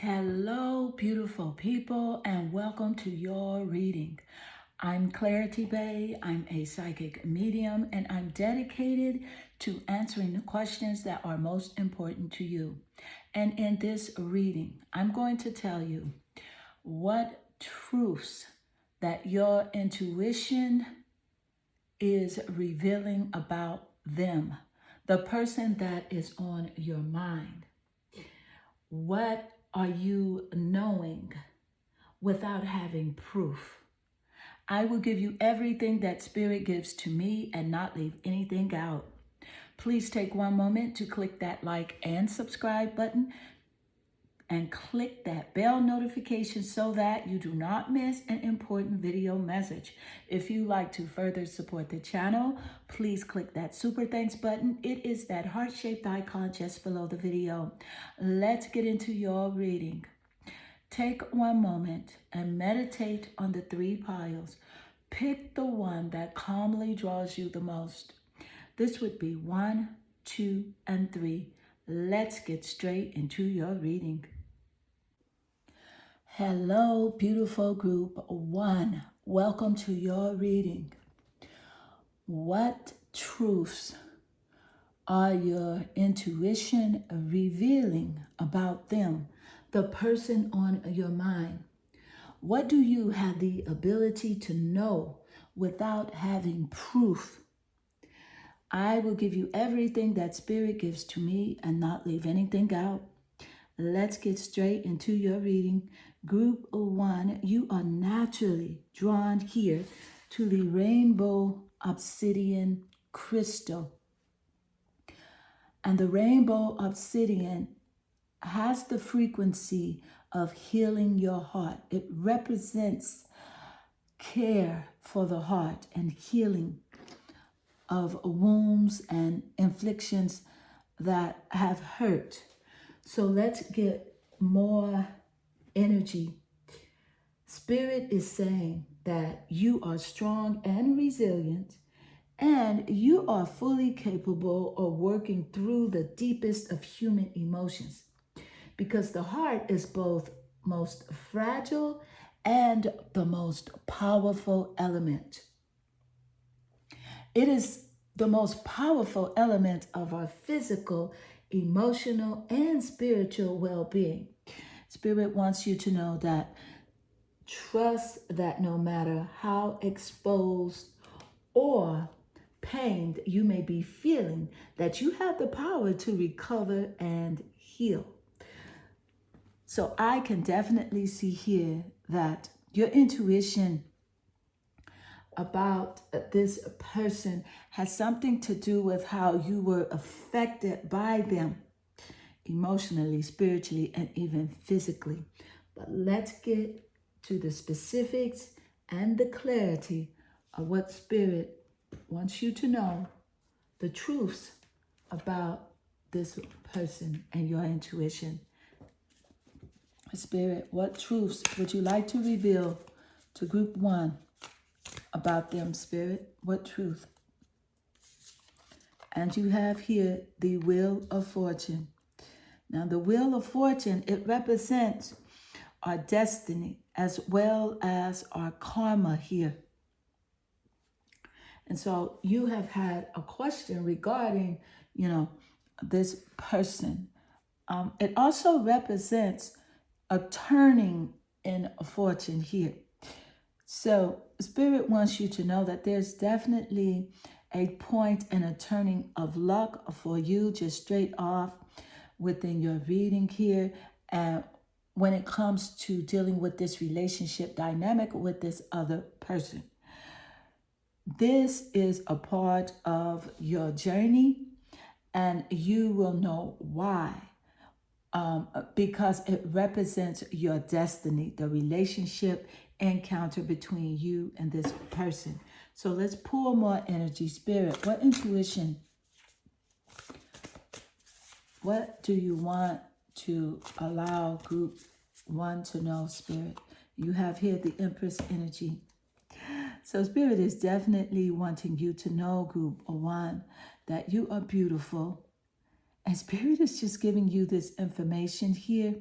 Hello, beautiful people, and welcome to your reading. I'm Clarity Bay. I'm a psychic medium, and I'm dedicated to answering the questions that are most important to you. And in this reading, I'm going to tell you what truths that your intuition is revealing about them, the person that is on your mind. What are you knowing without having proof? I will give you everything that Spirit gives to me and not leave anything out. Please take one moment to click that like and subscribe button and click that bell notification so that you do not miss an important video message. If you like to further support the channel, please click that super thanks button. It is that heart-shaped icon just below the video. Let's get into your reading. Take one moment and meditate on the three piles. Pick the one that calmly draws you the most. This would be 1, 2, and 3. Let's get straight into your reading. Hello, beautiful group 1. Welcome to your reading. What truths are your intuition revealing about them, the person on your mind? What do you have the ability to know without having proof? I will give you everything that Spirit gives to me and not leave anything out. Let's get straight into your reading. Group 1, you are naturally drawn here to the rainbow obsidian crystal. And the rainbow obsidian has the frequency of healing your heart. It represents care for the heart and healing of wounds and inflictions that have hurt. So let's get more energy. Spirit is saying that you are strong and resilient, and you are fully capable of working through the deepest of human emotions, because the heart is both most fragile and the most powerful element. It is the most powerful element of our physical, emotional, and spiritual well-being. Spirit wants you to know that trust that no matter how exposed or pained you may be feeling, that you have the power to recover and heal. So I can definitely see here that your intuition about this person has something to do with how you were affected by them emotionally, spiritually, and even physically. But let's get to the specifics and the clarity of what Spirit wants you to know, the truths about this person and your intuition. Spirit, what truths would you like to reveal to group 1 about them, Spirit? What truth? And you have here the Wheel of Fortune. Now, the Wheel of Fortune, it represents our destiny as well as our karma here. And so you have had a question regarding, this person. It also represents a turning in a fortune here. So Spirit wants you to know that there's definitely a point and a turning of luck for you just straight off within your reading here. And when it comes to dealing with this relationship dynamic with this other person, this is a part of your journey, and you will know why. Because it represents your destiny, the relationship encounter between you and this person. So let's pull more energy. Spirit, what intuition, what do you want to allow group 1 to know, Spirit? You have here the Empress energy. So Spirit is definitely wanting you to know, group 1, that you are beautiful And Spirit is just giving you this information here.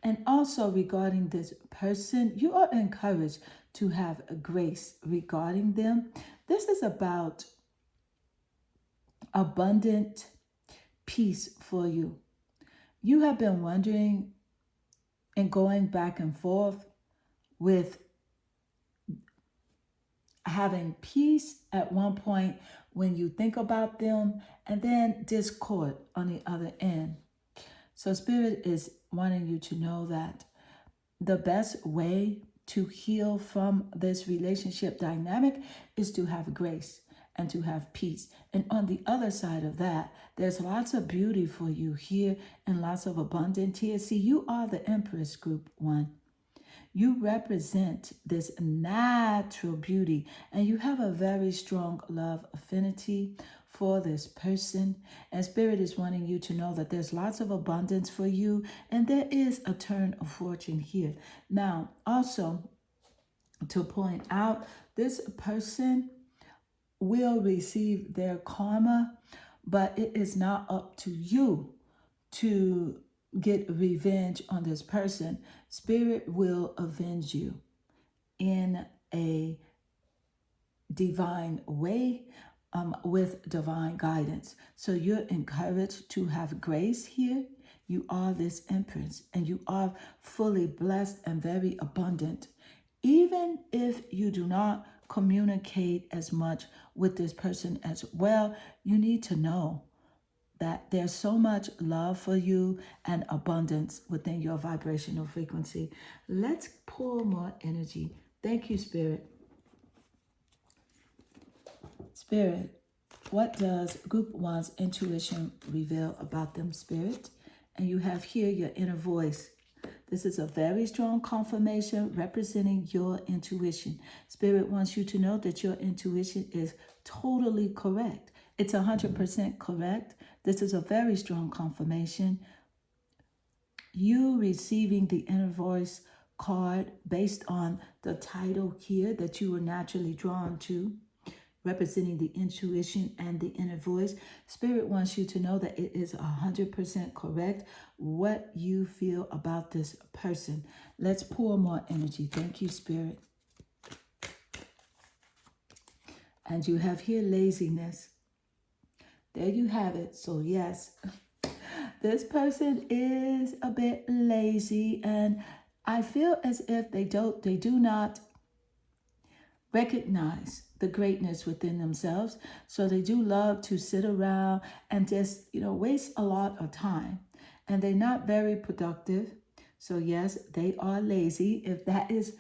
And also regarding this person, you are encouraged to have a grace regarding them. This is about abundant peace for you. You have been wondering and going back and forth with having peace at one point when you think about them, and then discord on the other end. So Spirit is wanting you to know that the best way to heal from this relationship dynamic is to have grace and to have peace. And on the other side of that, there's lots of beauty for you here and lots of abundance here. See, you are the Empress Group 1. You represent this natural beauty, and you have a very strong love affinity for this person. And Spirit is wanting you to know that there's lots of abundance for you, and there is a turn of fortune here. Now, also to point out, this person will receive their karma, but it is not up to you to get revenge on this person. Spirit will avenge you in a divine way, with divine guidance. So you're encouraged to have grace here. You are this Empress, and you are fully blessed and very abundant. Even if you do not communicate as much with this person as well, you need to know that there's so much love for you and abundance within your vibrational frequency. Let's pour more energy. Thank you, Spirit. Spirit, what does Group 1's intuition reveal about them, Spirit? And you have here your inner voice. This is a very strong confirmation representing your intuition. Spirit wants you to know that your intuition is totally correct. It's 100% correct. This is a very strong confirmation. You receiving the inner voice card based on the title here that you were naturally drawn to, representing the intuition and the inner voice. Spirit wants you to know that it is 100% correct what you feel about this person. Let's pour more energy. Thank you, Spirit. And you have here laziness. There you have it. So yes, this person is a bit lazy, and I feel as if they do not recognize the greatness within themselves. So they do love to sit around and just, waste a lot of time. And they're not very productive. So yes, they are lazy. If that is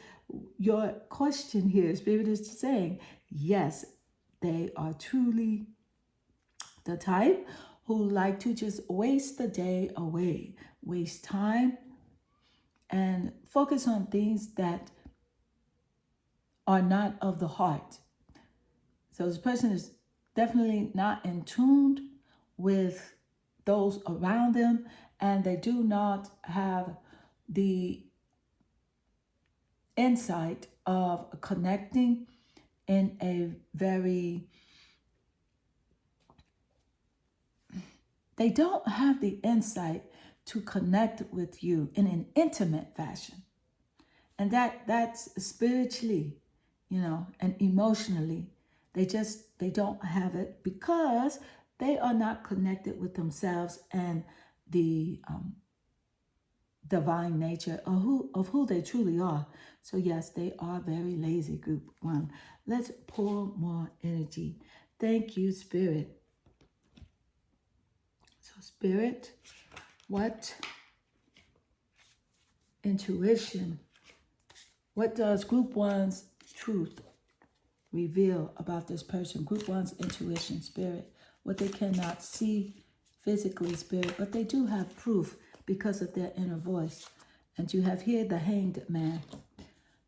your question here, Spirit is saying, yes, they are truly the type who like to just waste the day away, waste time, and focus on things that are not of the heart. So this person is definitely not in tune with those around them, and they do not have the insight of connecting in a very, they don't have the insight to connect with you in an intimate fashion. And that's spiritually, and emotionally. They don't have it because they are not connected with themselves and the divine nature of who they truly are. So yes, they are very lazy, Group 1. Let's pour more energy. Thank you, Spirit. So Spirit, what intuition, what does Group 1's truth reveal about this person? Group 1's intuition, Spirit, what they cannot see physically, Spirit, but they do have proof because of their inner voice. And you have here the Hanged Man.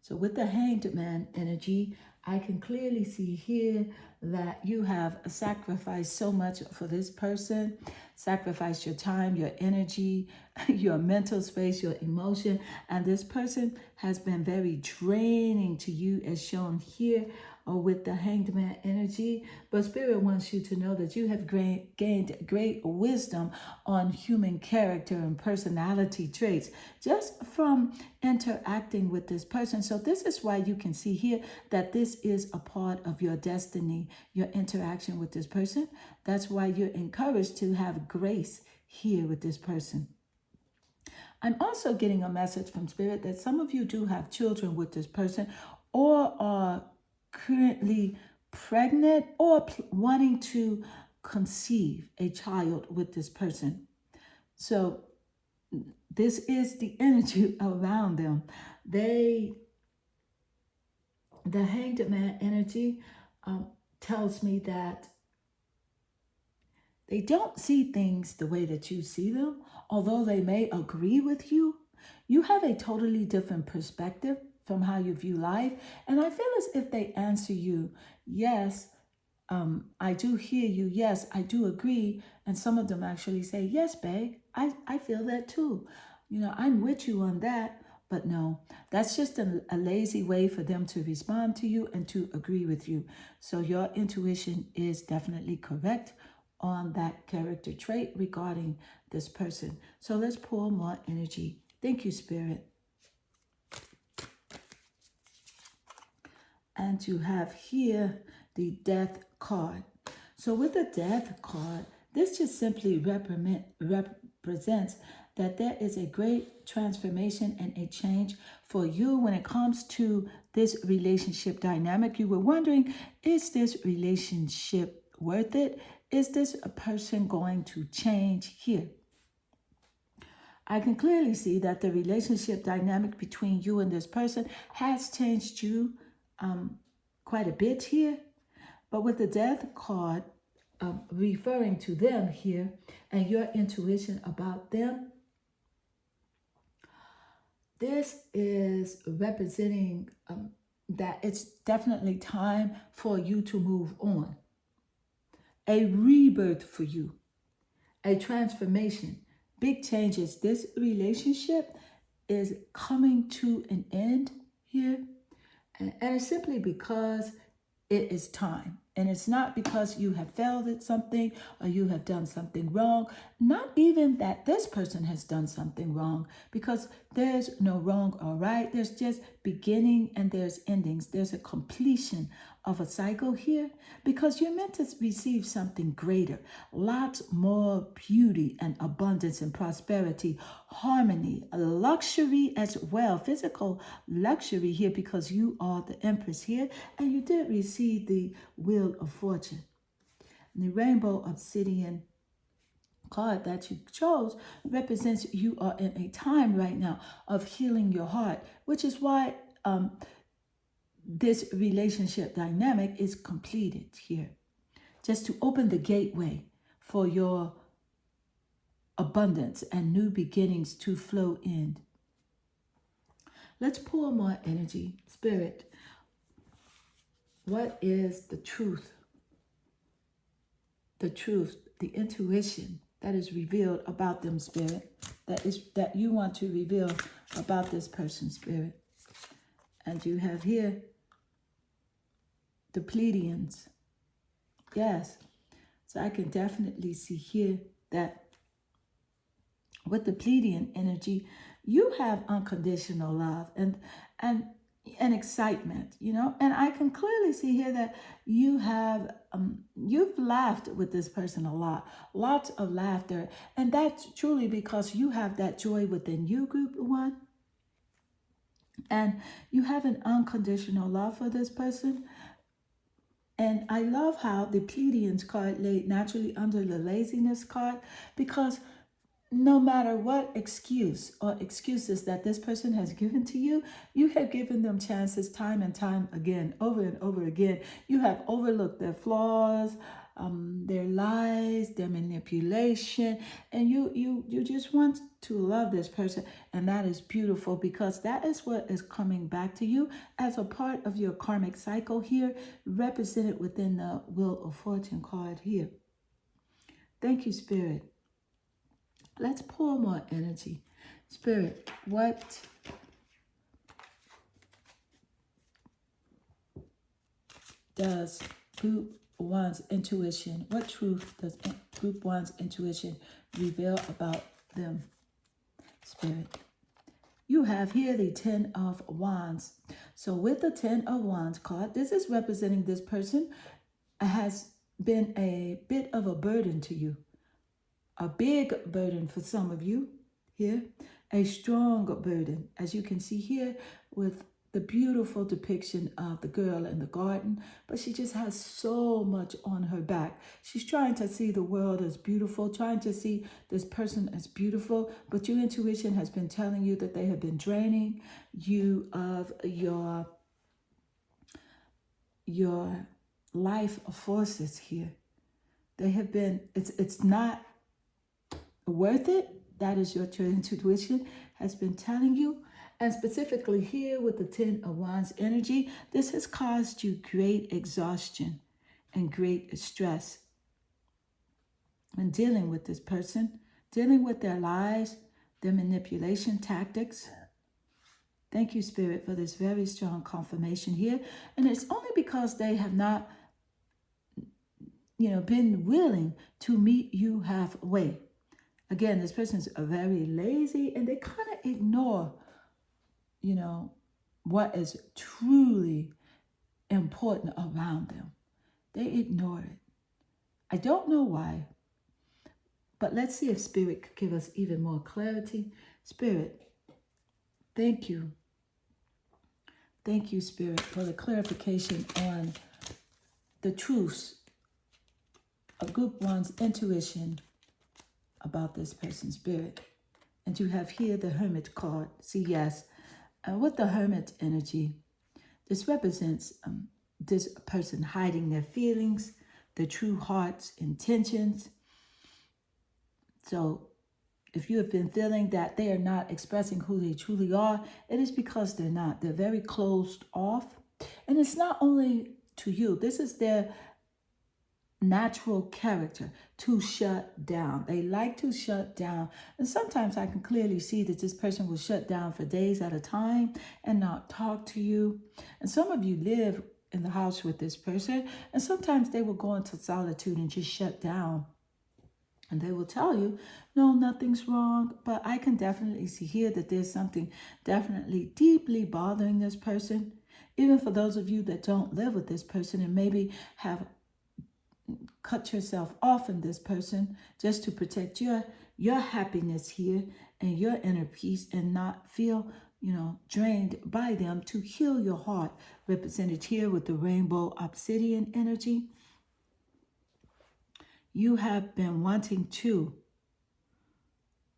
So with the Hanged Man energy, I can clearly see here that you have sacrificed so much for this person, sacrificed your time, your energy, your mental space, your emotion, and this person has been very draining to you as shown here or with the Hanged Man energy. But Spirit wants you to know that you have gained great wisdom on human character and personality traits just from interacting with this person. So this is why you can see here that this is a part of your destiny, your interaction with this person. That's why you're encouraged to have grace here with this person. I'm also getting a message from Spirit that some of you do have children with this person or are currently pregnant or wanting to conceive a child with this person. So this is the energy around them. The Hanged Man energy tells me that they don't see things the way that you see them. Although they may agree with you, you have a totally different perspective from how you view life. And I feel as if they answer you, yes, I do hear you. Yes, I do agree. And some of them actually say, yes, babe, I feel that too. I'm with you on that. But no, that's just a lazy way for them to respond to you and to agree with you. So your intuition is definitely correct on that character trait regarding this person. So let's pull more energy. Thank you, Spirit. And you have here the Death card. So with the Death card, this just simply represents that there is a great transformation and a change for you when it comes to this relationship dynamic. You were wondering, is this relationship worth it? Is this a person going to change here? I can clearly see that the relationship dynamic between you and this person has changed you quite a bit here. But with the Death card referring to them here and your intuition about them, this is representing that it's definitely time for you to move on. A rebirth for you, a transformation, big changes. This relationship is coming to an end here. And it's simply because it is time. And it's not because you have failed at something or you have done something wrong. Not even that this person has done something wrong, because there's no wrong or right. There's just beginning and there's endings. There's a completion of a cycle here because you're meant to receive something greater. Lots more beauty and abundance and prosperity, harmony, luxury as well, physical luxury here because you are the Empress here and you did receive the Wheel of Fortune. And the Rainbow Obsidian card that you chose represents you are in a time right now of healing your heart, which is why this relationship dynamic is completed here. Just to open the gateway for your abundance and new beginnings to flow in. Let's pour more energy. Spirit, what is the truth? The truth, the intuition that is revealed about them, Spirit, that you want to reveal about this person, Spirit. And you have here the Pleiadians. Yes. So I can definitely see here that with the Pleiadian energy, you have unconditional love and excitement, and I can clearly see here that you have you've laughed with this person a lot, lots of laughter, and that's truly because you have that joy within you, group one, and you have an unconditional love for this person. And I love how the Pleiadians card laid naturally under the laziness card, because no matter what excuse or excuses that this person has given to you, you have given them chances time and time again, over and over again. You have overlooked their flaws, their lies, their manipulation, and you just want to love this person. And that is beautiful, because that is what is coming back to you as a part of your karmic cycle here, represented within the Wheel of Fortune card here. Thank you, Spirit. Let's pour more energy. Spirit, does Group 1's intuition, what truth does Group 1's intuition reveal about them, Spirit? You have here the Ten of Wands. So with the Ten of Wands card, this is representing this person has been a bit of a burden to you. A big burden for some of you here. A strong burden, as you can see here with the beautiful depiction of the girl in the garden, but she just has so much on her back. She's trying to see the world as beautiful, trying to see this person as beautiful, but your intuition has been telling you that they have been draining you of your life forces here. They have been, it's not worth it. That is what your intuition has been telling you. And specifically here with the Ten of Wands energy, this has caused you great exhaustion and great stress when dealing with this person, dealing with their lies, their manipulation tactics. Thank you, Spirit, for this very strong confirmation here. And it's only because they have not, been willing to meet you halfway. Again, this person's very lazy and they kind of ignore what is truly important around them. They ignore it. I don't know why, but let's see if Spirit could give us even more clarity. Spirit, thank you. Thank you, Spirit, for the clarification on the truths of Group 1's intuition about this person's spirit. And you have here the Hermit card. See, yes. With the Hermit energy, this represents this person hiding their feelings, their true heart's intentions. So if you have been feeling that they are not expressing who they truly are, it is because they're not. They're very closed off. And it's not only to you. This is their natural character, to shut down. They like to shut down. And sometimes I can clearly see that this person will shut down for days at a time and not talk to you. And some of you live in the house with this person, and sometimes they will go into solitude and just shut down. And they will tell you, no, nothing's wrong. But I can definitely see here that there's something definitely deeply bothering this person. Even for those of you that don't live with this person and maybe have cut yourself off from this person just to protect your happiness here and your inner peace and not feel, drained by them, to heal your heart, represented here with the rainbow obsidian energy. You have been wanting to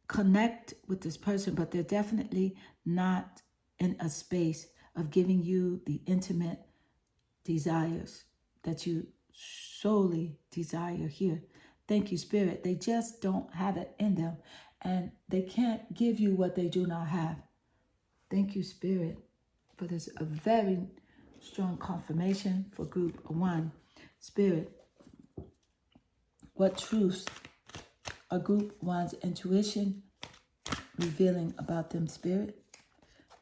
connect with this person, but they're definitely not in a space of giving you the intimate desires that you solely desire here. Thank you, Spirit. They just don't have it in them, and they can't give you what they do not have. Thank you, Spirit, for this a very strong confirmation for Group 1. Spirit, what truths are Group 1's intuition revealing about them, Spirit?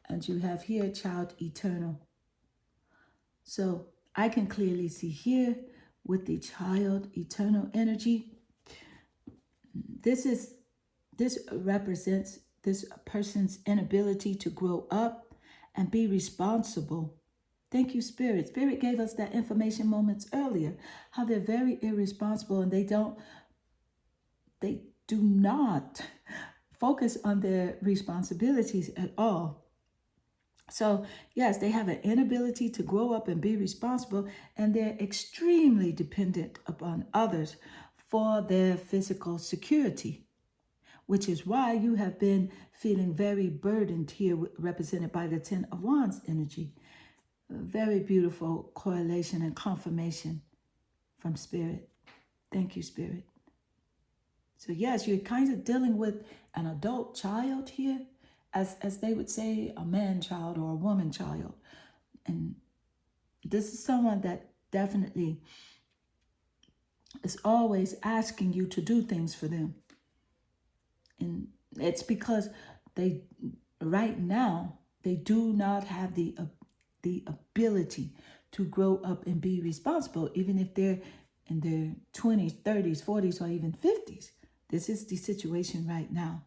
And you have here Child Eternal. So I can clearly see here with the Child Eternal energy, this represents this person's inability to grow up and be responsible. Thank you, Spirit. Spirit gave us that information moments earlier, how they're very irresponsible and they do not focus on their responsibilities at all. So yes, they have an inability to grow up and be responsible, and they're extremely dependent upon others for their physical security, which is why you have been feeling very burdened here, represented by the Ten of Wands energy. A very beautiful correlation and confirmation from Spirit. Thank you, Spirit. So yes, you're kind of dealing with an adult child here, as they would say, a man child or a woman child. And this is someone that definitely is always asking you to do things for them. And it's because right now, they do not have the ability to grow up and be responsible, even if they're in their 20s, 30s, 40s, or even 50s. This is the situation right now.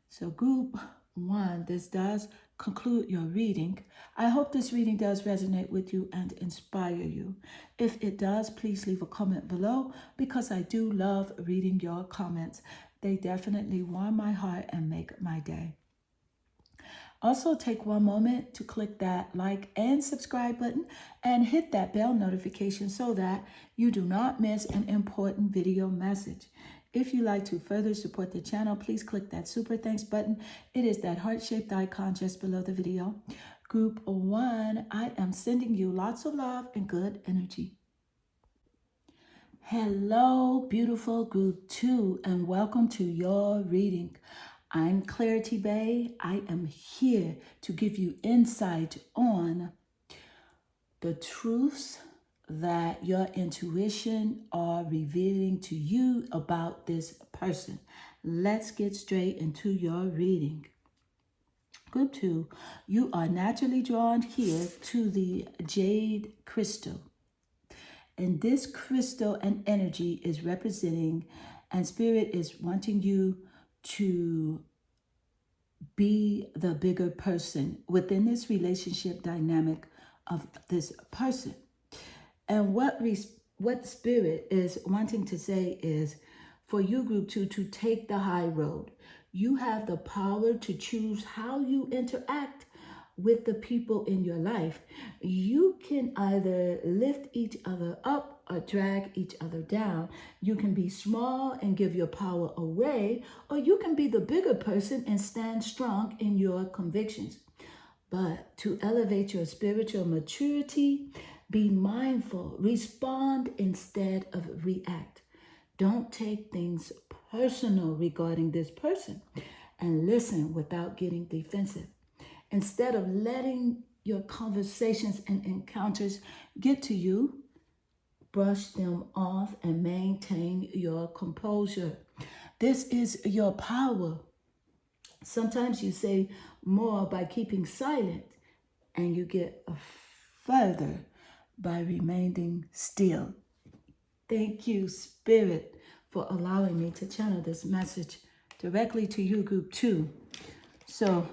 So group 1, this does conclude your reading. I hope this reading does resonate with you and inspire you. If it does, please leave a comment below, because I do love reading your comments. They definitely warm my heart and make my day. Also, take one moment to click that like and subscribe button and hit that bell notification so that you do not miss an important video message. If you'd like to further support the channel, please click that super thanks button. It is that heart-shaped icon just below the video. Group 1, I am sending you lots of love and good energy. Hello, beautiful group 2, and welcome to your reading. I'm Clarity Bay. I am here to give you insight on the truths that your intuition are revealing to you about this person. Let's get straight into your reading. Group 2, you are naturally drawn here to the Jade crystal. And this crystal and energy is representing, and Spirit is wanting you to be the bigger person within this relationship dynamic of this person. And what Spirit is wanting to say is, for you, group 2, to take the high road. You have the power to choose how you interact with the people in your life. You can either lift each other up or drag each other down. You can be small and give your power away, or you can be the bigger person and stand strong in your convictions. But to elevate your spiritual maturity, be mindful, respond instead of react. Don't take things personal regarding this person, and listen without getting defensive. Instead of letting your conversations and encounters get to you, brush them off and maintain your composure. This is your power. Sometimes you say more by keeping silent, and you get further by remaining still. Thank you, Spirit, for allowing me to channel this message directly to you, group 2. So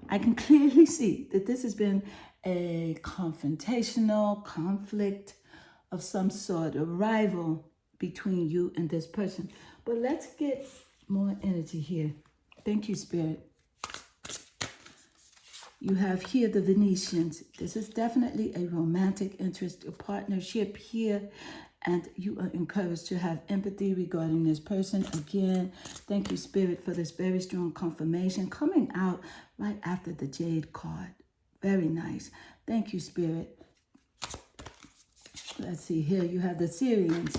I can clearly see that this has been a confrontational conflict of some sort, a rival between you and this person. But let's get more energy here. Thank you, Spirit. You have here the Venetians. This is definitely a romantic interest, a partnership here. And you are encouraged to have empathy regarding this person. Again, thank you, Spirit, for this very strong confirmation coming out right after the Jade card. Very nice. Thank you, Spirit. Let's see here. You have the Syrians.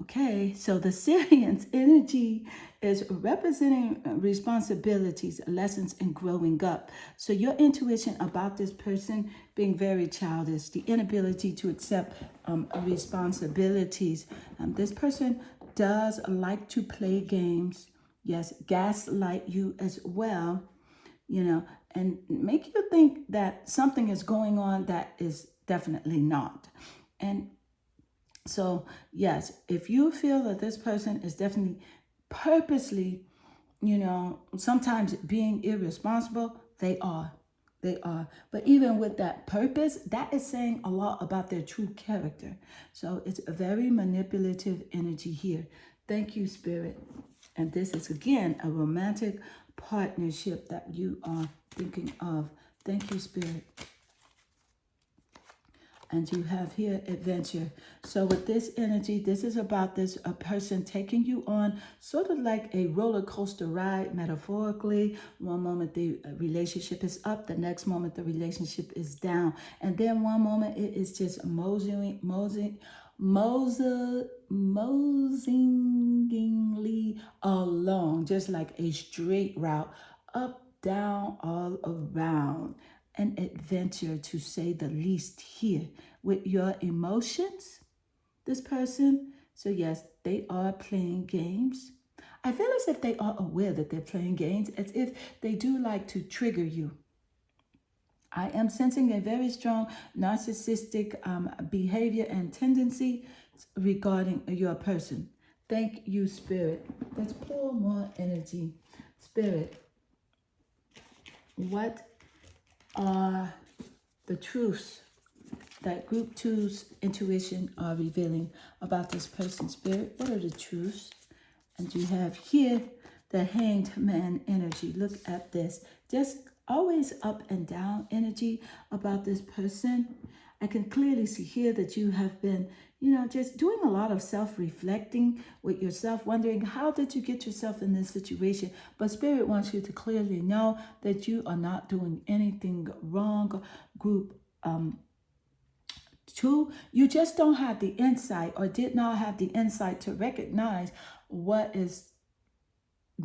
Okay, so the Syrians energy is representing responsibilities, lessons, and growing up. So your intuition about this person being very childish, the inability to accept responsibilities. This person does like to play games. Yes, gaslight you as well, and make you think that something is going on that is definitely not. And so, yes, if you feel that this person is definitely purposely, sometimes being irresponsible, they are. But even with that purpose, that is saying a lot about their true character. So it's a very manipulative energy here. Thank you, Spirit. And this is, again, a romantic partnership that you are thinking of. Thank you, Spirit. And you have here adventure. So with this energy, this is about a person taking you on sort of like a roller coaster ride, metaphorically. One moment the relationship is up, the next moment the relationship is down. And then one moment it is just moseyingly along, just like a straight route, up, down, all around. An adventure, to say the least, here with your emotions, this person. So yes, they are playing games. I feel as if they are aware that they're playing games, as if they do like to trigger you. I am sensing a very strong narcissistic behavior and tendency regarding your person. Thank you, Spirit. Let's pull more energy. Spirit, what are the truths that group two's intuition are revealing about this person? Spirit, what are the truths? And you have here the Hanged Man energy. Look at this. Just always up and down energy about this person. I can clearly see here that you have been, just doing a lot of self-reflecting with yourself, wondering how did you get yourself in this situation? But Spirit wants you to clearly know that you are not doing anything wrong. Group two, you just don't have the insight or did not have the insight to recognize what is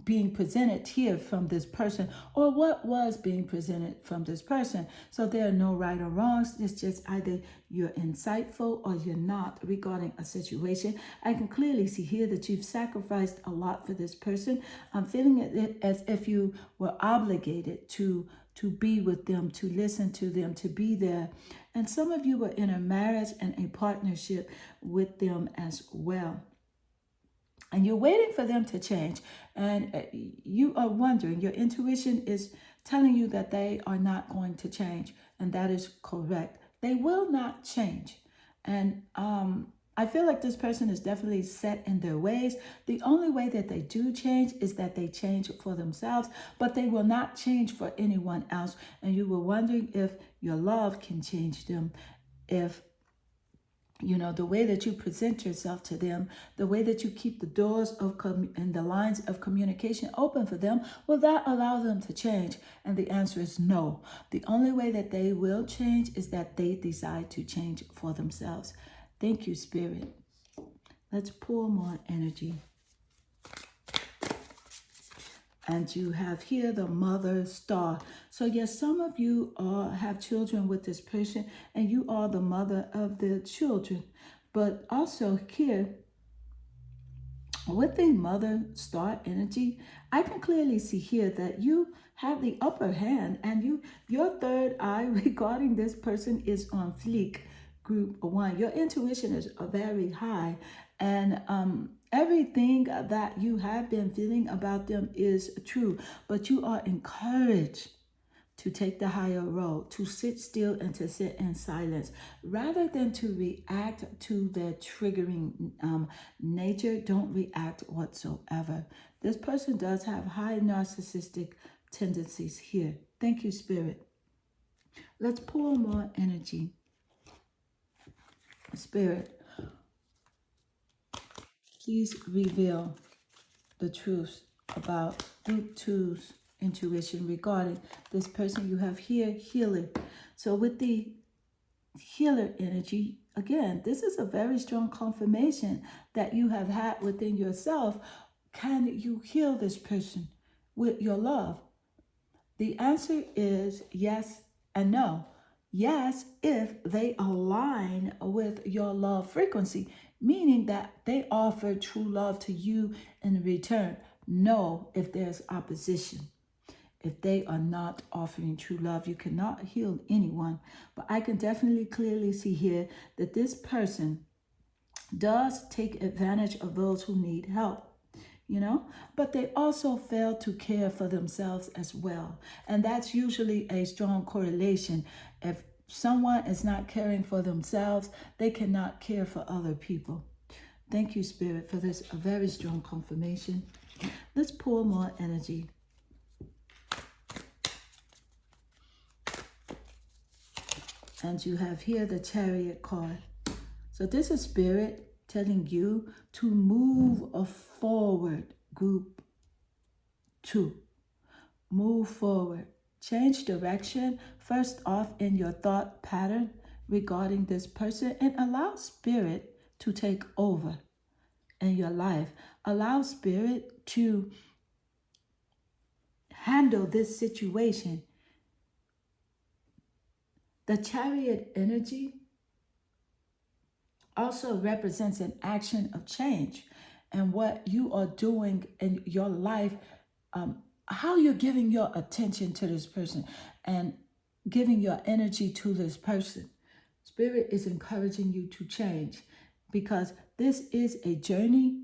being presented here from this person or what was being presented from this person. So there are no right or wrongs. It's just either you're insightful or you're not regarding a situation. I can clearly see here that you've sacrificed a lot for this person. I'm feeling it as if you were obligated to be with them, to listen to them, to be there. And some of you were in a marriage and a partnership with them as well. And you're waiting for them to change. And you are wondering, your intuition is telling you that they are not going to change. And that is correct. They will not change. And I feel like this person is definitely set in their ways. The only way that they do change is that they change for themselves, but they will not change for anyone else. And you were wondering if your love can change them, if the way that you present yourself to them, the way that you keep the doors of and the lines of communication open for them, will that allow them to change? And the answer is no. The only way that they will change is that they decide to change for themselves. Thank you, Spirit. Let's pull more energy. And you have here the Mother Star. So yes, some of you have children with this person and you are the mother of their children. But also here, with the Mother Star energy, I can clearly see here that you have the upper hand and your third eye regarding this person is on fleek. Group one, your intuition is very high, and everything that you have been feeling about them is true, but you are encouraged to take the higher road, to sit still and to sit in silence rather than to react to their triggering nature. Don't react whatsoever. This person does have high narcissistic tendencies here. Thank you, Spirit. Let's pull more energy. Spirit, please reveal the truth about group two's intuition regarding this person you have here, healer. So with the healer energy, again, this is a very strong confirmation that you have had within yourself. Can you heal this person with your love? The answer is yes and no. Yes, if they align with your love frequency, meaning that they offer true love to you in return. No, if there's opposition. If they are not offering true love, you cannot heal anyone. But I can definitely clearly see here that this person does take advantage of those who need help. But they also fail to care for themselves as well. And that's usually a strong correlation. If someone is not caring for themselves, they cannot care for other people. Thank you, Spirit, for this very strong confirmation. Let's pull more energy. And you have here the Chariot card. So this is Spirit telling you to move forward, group two. Move forward. Change direction, first off in your thought pattern regarding this person, and allow Spirit to take over in your life. Allow Spirit to handle this situation. The Chariot energy also represents an action of change and what you are doing in your life, how you're giving your attention to this person. And giving your energy to this person. Spirit is encouraging you to change because this is a journey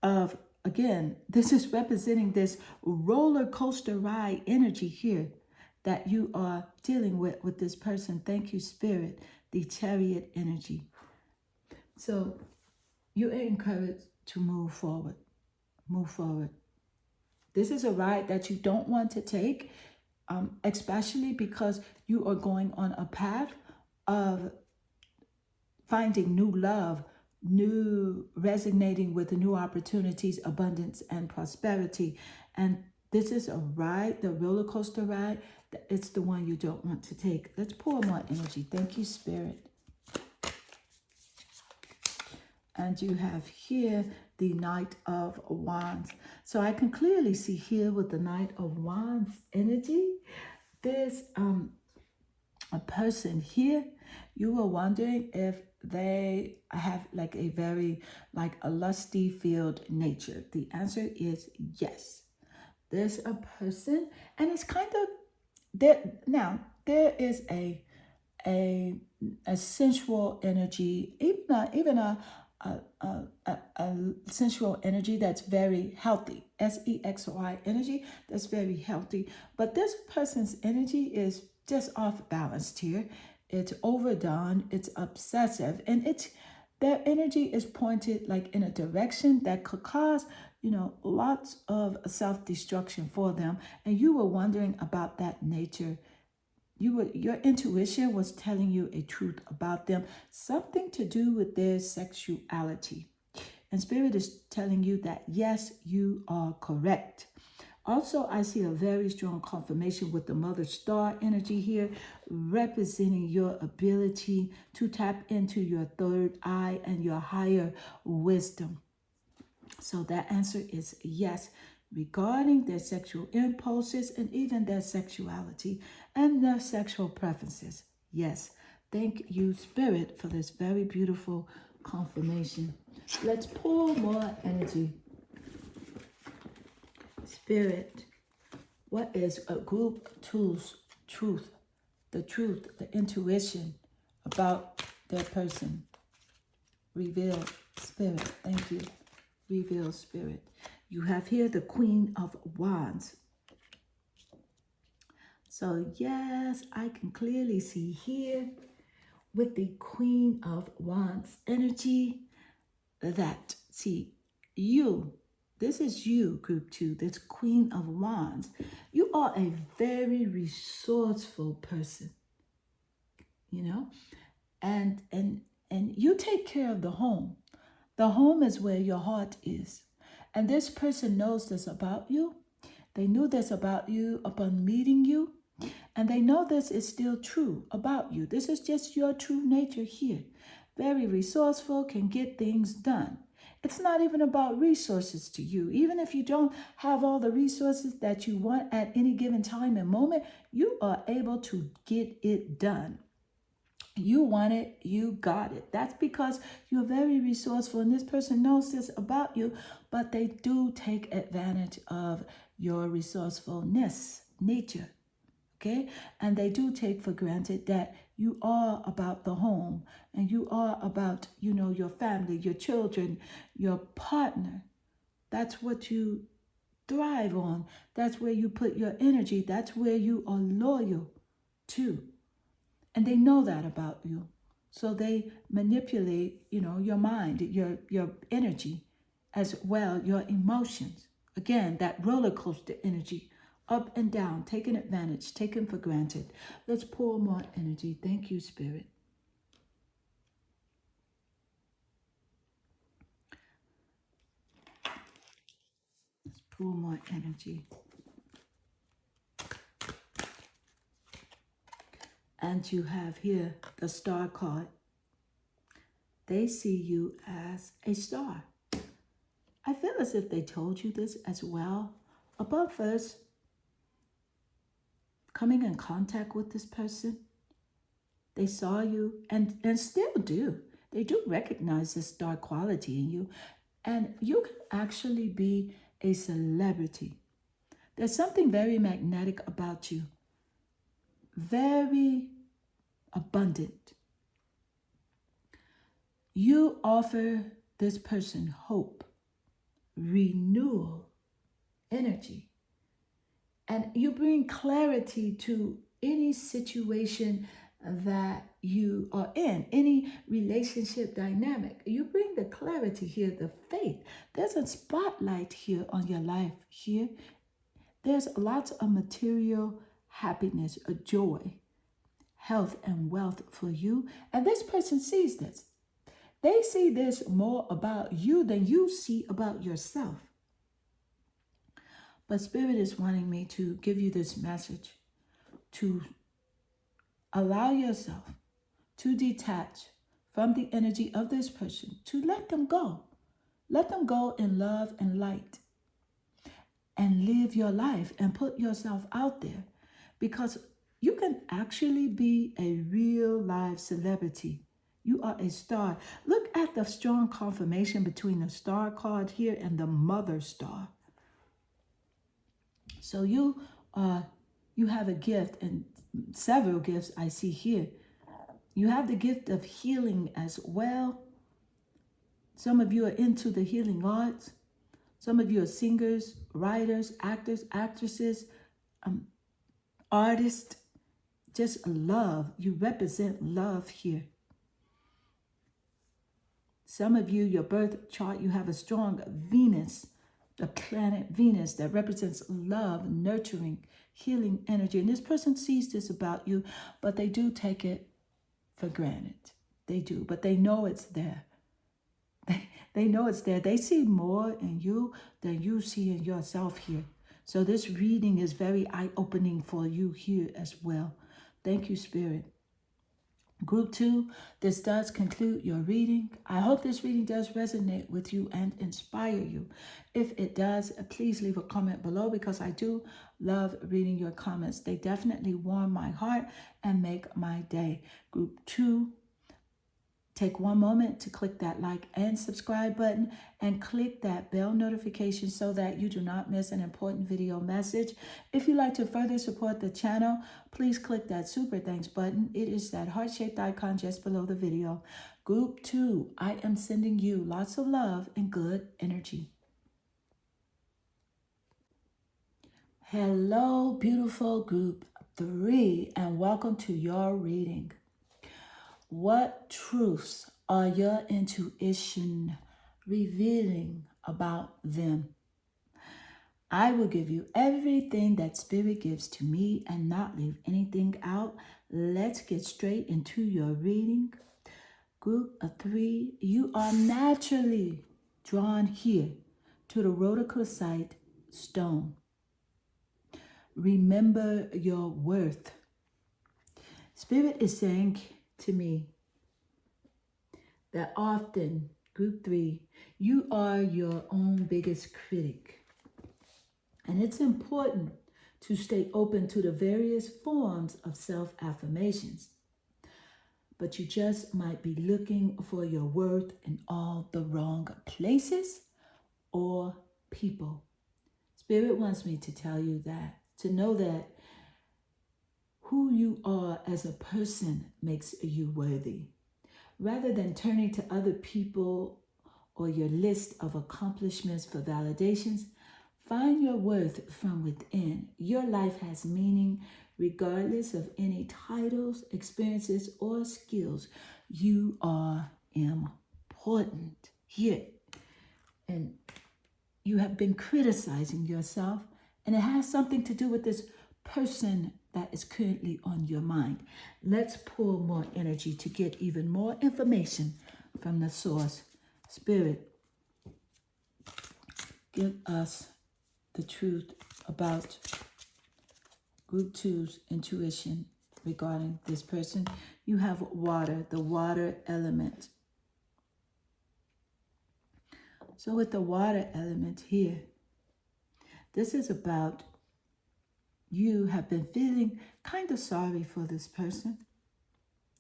of, again, this is representing this roller coaster ride energy here that you are dealing with this person. Thank you, Spirit, the chariot energy. So you are encouraged to move forward. Move forward. This is a ride that you don't want to take, especially because you are going on a path of finding new love, new resonating with the new opportunities, abundance, and prosperity. And this is a ride, the roller coaster ride. It's the one you don't want to take. Let's pour more energy. Thank you, Spirit. And you have here the Knight of Wands. So I can clearly see here with the Knight of Wands energy, there's a person here. You were wondering if they have like a very, like a lusty filled nature. The answer is yes. There's a person, and it's kind of there. Now, there is a sensual energy, even a sensual energy that's very healthy. SEXY energy that's very healthy. But this person's energy is just off balanced here. It's overdone, it's obsessive, and their energy is pointed like in a direction that could cause, lots of self-destruction for them. And you were wondering about that nature. Your intuition was telling you a truth about them, something to do with their sexuality. And Spirit is telling you that, yes, you are correct. Also, I see a very strong confirmation with the Mother Star energy here, representing your ability to tap into your third eye and your higher wisdom. So that answer is yes, regarding their sexual impulses and even their sexuality and their sexual preferences. Yes, thank you, Spirit, for this very beautiful confirmation. Let's pour more energy. Spirit, what is a group truth, the intuition about their person? Reveal, Spirit. Thank you. Reveal, Spirit. You have here the Queen of Wands. So yes, I can clearly see here with the Queen of Wands energy that, see, this is you, group 2, this Queen of Wands. You are a very resourceful person, and you take care of the home. The home is where your heart is. And this person knows this about you. They knew this about you upon meeting you. And they know this is still true about you. This is just your true nature here. Very resourceful, can get things done. It's not even about resources to you. Even if you don't have all the resources that you want at any given time and moment, you are able to get it done. You want it, you got it. That's because you're very resourceful, and this person knows this about you, but they do take advantage of your resourcefulness, nature, okay? And they do take for granted that you are about the home, and you are about, your family, your children, your partner. That's what you thrive on. That's where you put your energy. That's where you are loyal to. And they know that about you. So they manipulate, your mind, your energy, as well, your emotions. Again, that roller coaster energy, up and down, taken advantage, taken for granted. Let's pour more energy. Thank you, Spirit. Let's pour more energy. And you have here the star card. They see you as a star. I feel as if they told you this as well. Upon first coming in contact with this person, they saw you and still do. They do recognize this star quality in you. And you can actually be a celebrity. There's something very magnetic about you. very abundant. You offer this person hope, renewal, energy, and you bring clarity to any situation that you are in, any relationship dynamic. You bring the clarity here, the faith. There's a spotlight here on your life here. There's lots of material happiness, a joy, health, and wealth for you. And this person sees this. They see this more about you than you see about yourself. But Spirit is wanting me to give you this message to allow yourself to detach from the energy of this person, to let them go. Let them go in love and light and live your life and put yourself out there, because you can actually be a real live celebrity. You are a star. Look at the strong confirmation between the star card here and the mother star. So you have a gift, and several gifts I see here. You have the gift of healing as well. Some of you are into the healing arts. Some of you are singers, writers, actors, actresses, artists. Just love. You represent love here. Some of you, your birth chart, you have a strong Venus, the planet Venus that represents love, nurturing, healing energy. And this person sees this about you, but they do take it for granted. They do, but they know it's there. They know it's there. They see more in you than you see in yourself here. So this reading is very eye-opening for you here as well. Thank you, Spirit. Group 2, this does conclude your reading. I hope this reading does resonate with you and inspire you. If it does, please leave a comment below, because I do love reading your comments. They definitely warm my heart and make my day. Group 2, take one moment to click that like and subscribe button and click that bell notification so that you do not miss an important video message. If you'd like to further support the channel, please click that super thanks button. It is that heart-shaped icon just below the video. Group 2, I am sending you lots of love and good energy. Hello, beautiful group 3, and welcome to your reading. What truths are your intuition revealing about them? I will give you everything that Spirit gives to me and not leave anything out. Let's get straight into your reading. Group of 3, you are naturally drawn here to the Rhodochrosite stone. Remember your worth. Spirit is saying to me that often, group 3, you are your own biggest critic. And it's important to stay open to the various forms of self-affirmations. But you just might be looking for your worth in all the wrong places or people. Spirit wants me to tell you that, to know that who you are as a person makes you worthy. Rather than turning to other people or your list of accomplishments for validations, find your worth from within. Your life has meaning regardless of any titles, experiences, or skills. You are important here. And you have been criticizing yourself, and it has something to do with this person that is currently on your mind. Let's pull more energy to get even more information from the source. Spirit, give us the truth about group 2's intuition regarding this person. You have water, the water element. So with the water element here, this is about you have been feeling kind of sorry for this person.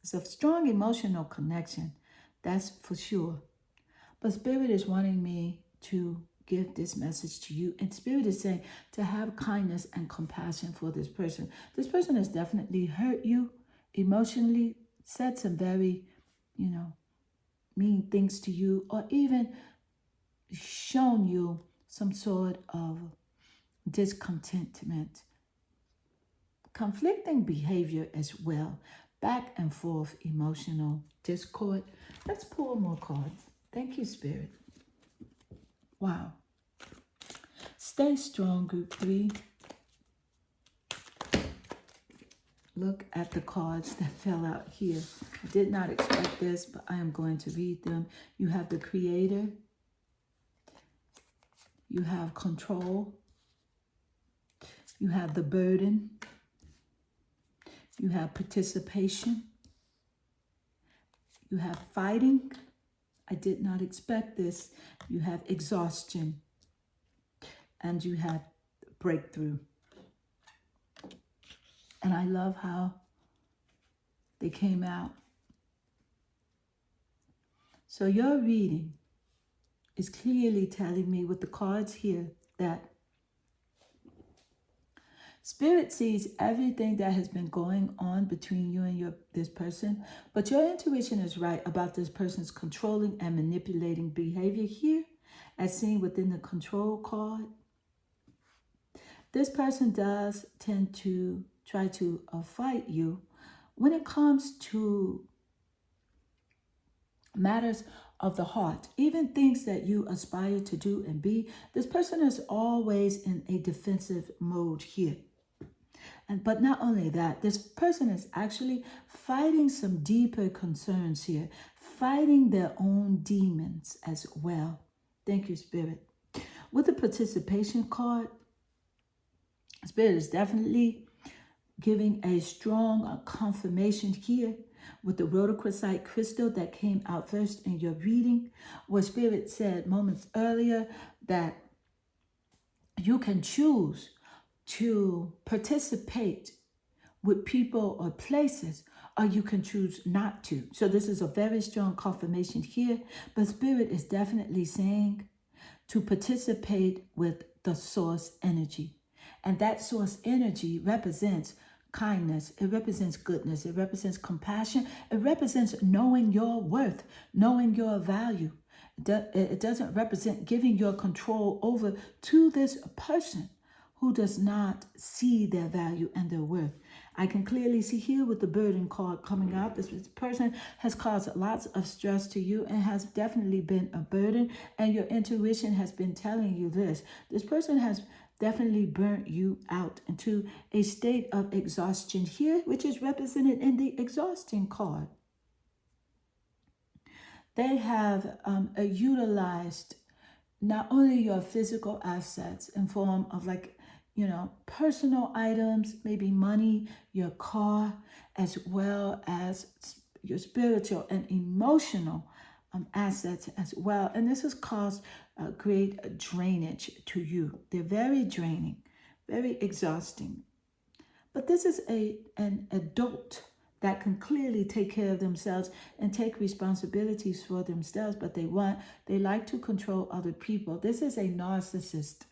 It's a strong emotional connection, that's for sure. But Spirit is wanting me to give this message to you. And Spirit is saying to have kindness and compassion for this person. This person has definitely hurt you emotionally, said some very, mean things to you, or even shown you some sort of discontentment, conflicting behavior as well, back and forth emotional discord. Let's pull more cards. Thank you, Spirit. Wow. Stay strong, group 3. Look at the cards that fell out here. I did not expect this, but I am going to read them. You have the Creator. You have Control. You have the Burden. You have Participation. You have Fighting. I did not expect this. You have Exhaustion. And you have Breakthrough. And I love how they came out. So your reading is clearly telling me with the cards here that Spirit sees everything that has been going on between you and this person, but your intuition is right about this person's controlling and manipulating behavior here, as seen within the Control card. This person does tend to try to fight you when it comes to matters of the heart, even things that you aspire to do and be. This person is always in a defensive mode here. But not only that, this person is actually fighting some deeper concerns here, fighting their own demons as well. Thank you, Spirit. With the Participation card, Spirit is definitely giving a strong confirmation here with the Rhodochrosite crystal that came out first in your reading, where Spirit said moments earlier that you can choose to participate with people or places, or you can choose not to. So this is a very strong confirmation here, but Spirit is definitely saying to participate with the source energy. And that source energy represents kindness, it represents goodness, it represents compassion, it represents knowing your worth, knowing your value. It doesn't represent giving your control over to this person who does not see their value and their worth. I can clearly see here with the Burden card coming out, this person has caused lots of stress to you and has definitely been a burden, and your intuition has been telling you this. This person has definitely burnt you out into a state of exhaustion here, which is represented in the Exhausting card. They have utilized not only your physical assets in form of personal items, maybe money, your car, as well as your spiritual and emotional assets as well. And this has caused great drainage to you. They're very draining, very exhausting. But this is an adult that can clearly take care of themselves and take responsibilities for themselves, but they like to control other people. This is a narcissist.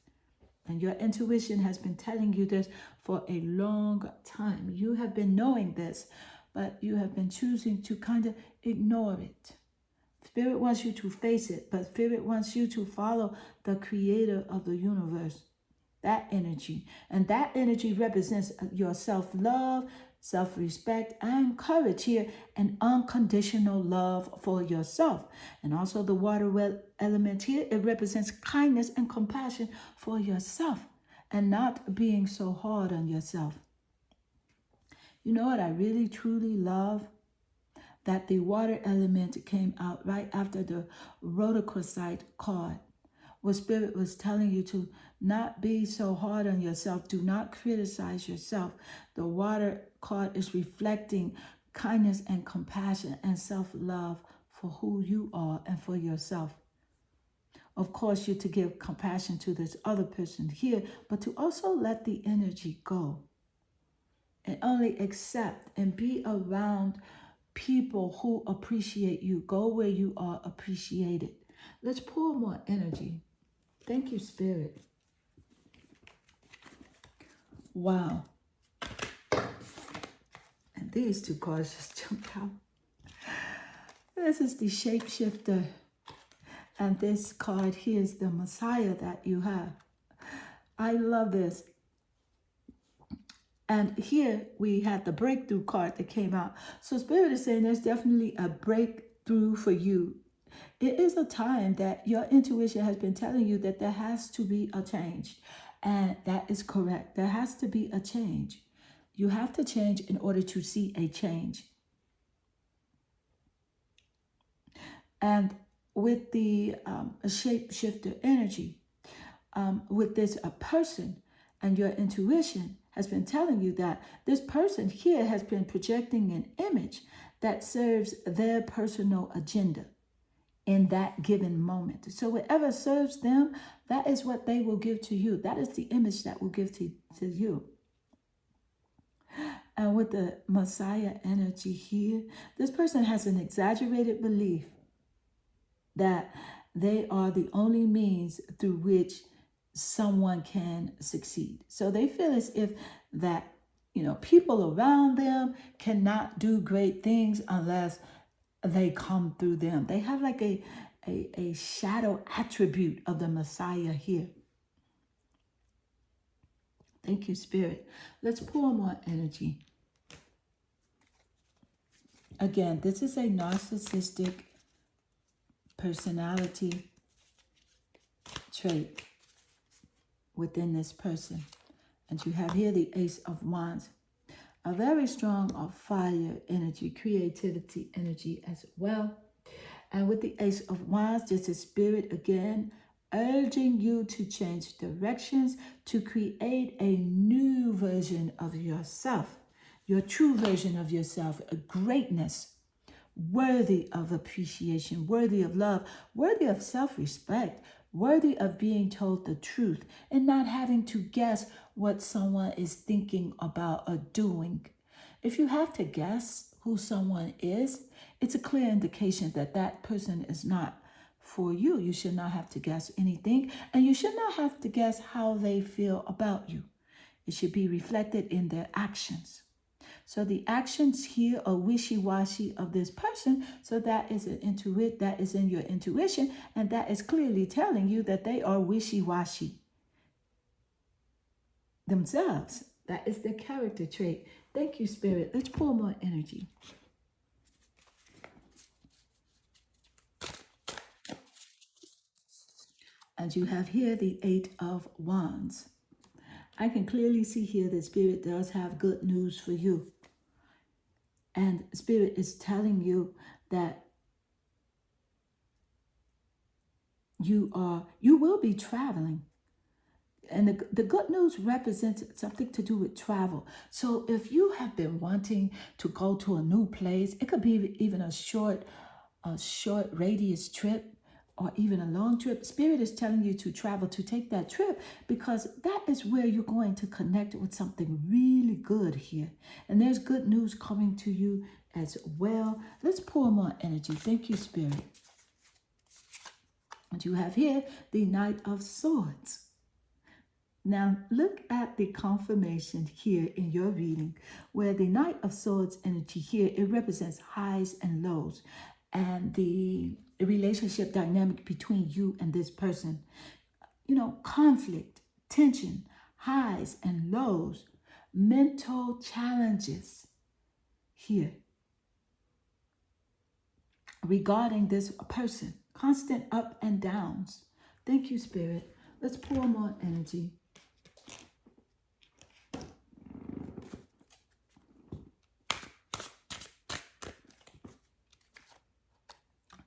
And your intuition has been telling you this for a long time. You have been knowing this, but you have been choosing to kind of ignore it. Spirit wants you to face it, but Spirit wants you to follow the Creator of the universe, that energy. And that energy represents your self-love, self-respect, and courage here, and unconditional love for yourself. And also the water element here, it represents kindness and compassion for yourself and not being so hard on yourself. You know what I really truly love? That the water element came out right after the Rhodochrosite card, where Spirit was telling you to not be so hard on yourself. Do not criticize yourself. The water card is reflecting kindness and compassion and self-love for who you are and for yourself. Of course, you're to give compassion to this other person here, but to also let the energy go and only accept and be around people who appreciate you. Go where you are appreciated. Let's pour more energy. Thank you, Spirit. Wow. And these two cards just jumped out. This is the shapeshifter. And this card here is the Messiah that you have. I love this. And here we had the breakthrough card that came out. So Spirit is saying there's definitely a breakthrough for you. It is a time that your intuition has been telling you that there has to be a change. And that is correct. There has to be a change. You have to change in order to see a change. And with the shapeshifter energy, with this a person, and your intuition has been telling you that this person here has been projecting an image that serves their personal agenda in that given moment. So whatever serves them, that is what they will give to you. That is the image that will give to you. And with the Messiah energy here, this person has an exaggerated belief that they are the only means through which someone can succeed. So they feel as if that, people around them cannot do great things unless they come through them. They have like a shadow attribute of the Messiah here. Thank you, Spirit. Let's pour more energy. Again, this is a narcissistic personality trait within this person. And you have here the Ace of Wands, a very strong fire energy, creativity energy as well. And with the Ace of Wands, just a Spirit again urging you to change directions, to create a new version of yourself, your true version of yourself, a greatness worthy of appreciation, worthy of love, worthy of self-respect, worthy of being told the truth and not having to guess what someone is thinking about or doing. If you have to guess who someone is, it's a clear indication that that person is not for you. You should not have to guess anything, and you should not have to guess how they feel about you. It should be reflected in their actions. So the actions here are wishy-washy of this person. So that is that is in your intuition, and that is clearly telling you that they are wishy-washy themselves. That is their character trait. Thank you, Spirit. Let's pour more energy. And you have here the Eight of Wands. I can clearly see here that Spirit does have good news for you. And Spirit is telling you that you will be traveling. And the good news represents something to do with travel. So if you have been wanting to go to a new place, it could be even a short radius trip, or even a long trip. Spirit is telling you to travel, to take that trip, because that is where you're going to connect with something really good here. And there's good news coming to you as well. Let's pour more energy. Thank you, Spirit. And you have here the Knight of Swords. Now, look at the confirmation here in your reading, where the Knight of Swords energy here, it represents highs and lows, and the relationship dynamic between you and this person. Conflict, tension, highs and lows, mental challenges here regarding this person, constant up and downs. Thank you, Spirit. Let's pour more energy.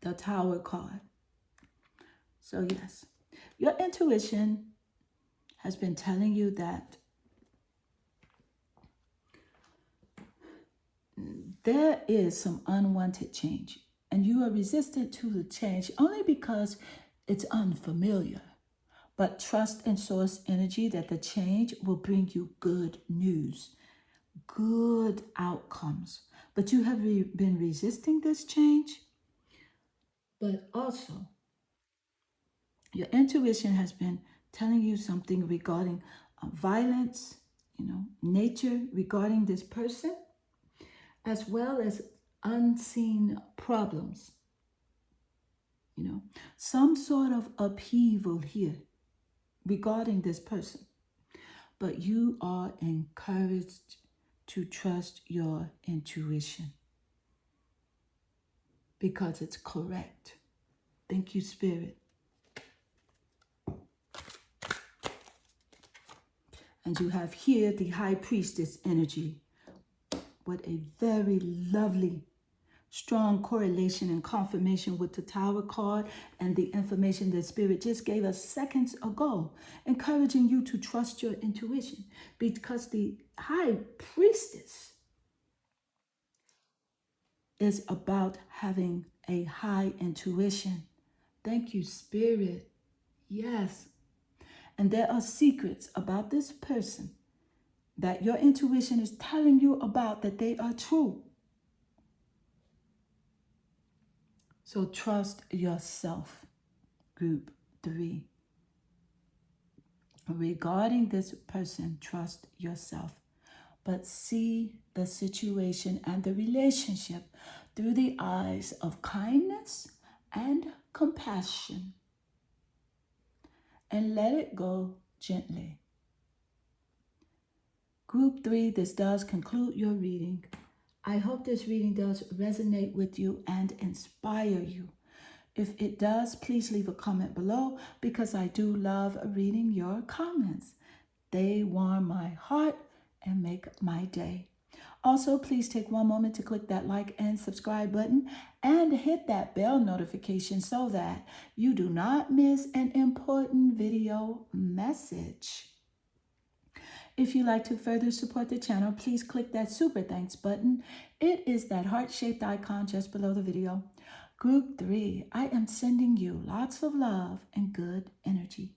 The Tower card. So yes, your intuition has been telling you that there is some unwanted change, and you are resistant to the change only because it's unfamiliar. But trust in source energy that the change will bring you good news, good outcomes. But you have been resisting this change. But also, Your intuition has been telling you something regarding violence, nature regarding this person, as well as unseen problems. Some sort of upheaval here regarding this person. But you are encouraged to trust your intuition because it's correct. Thank you, Spirit. And you have here the High Priestess energy. What a very lovely, strong correlation and confirmation with the Tower card and the information that Spirit just gave us seconds ago, encouraging you to trust your intuition, because the High Priestess is about having a high intuition. Thank you, Spirit. Yes. And there are secrets about this person that your intuition is telling you about, that they are true. So trust yourself, group 3. Regarding this person, trust yourself. But see the situation and the relationship through the eyes of kindness and compassion. And let it go gently. Group 3, this does conclude your reading. I hope this reading does resonate with you and inspire you. If it does, please leave a comment below, because I do love reading your comments. They warm my heart and make my day. Also, please take one moment to click that like and subscribe button and hit that bell notification so that you do not miss an important video message. If you'd like to further support the channel, please click that super thanks button. It is that heart-shaped icon just below the video. Group 3, I am sending you lots of love and good energy.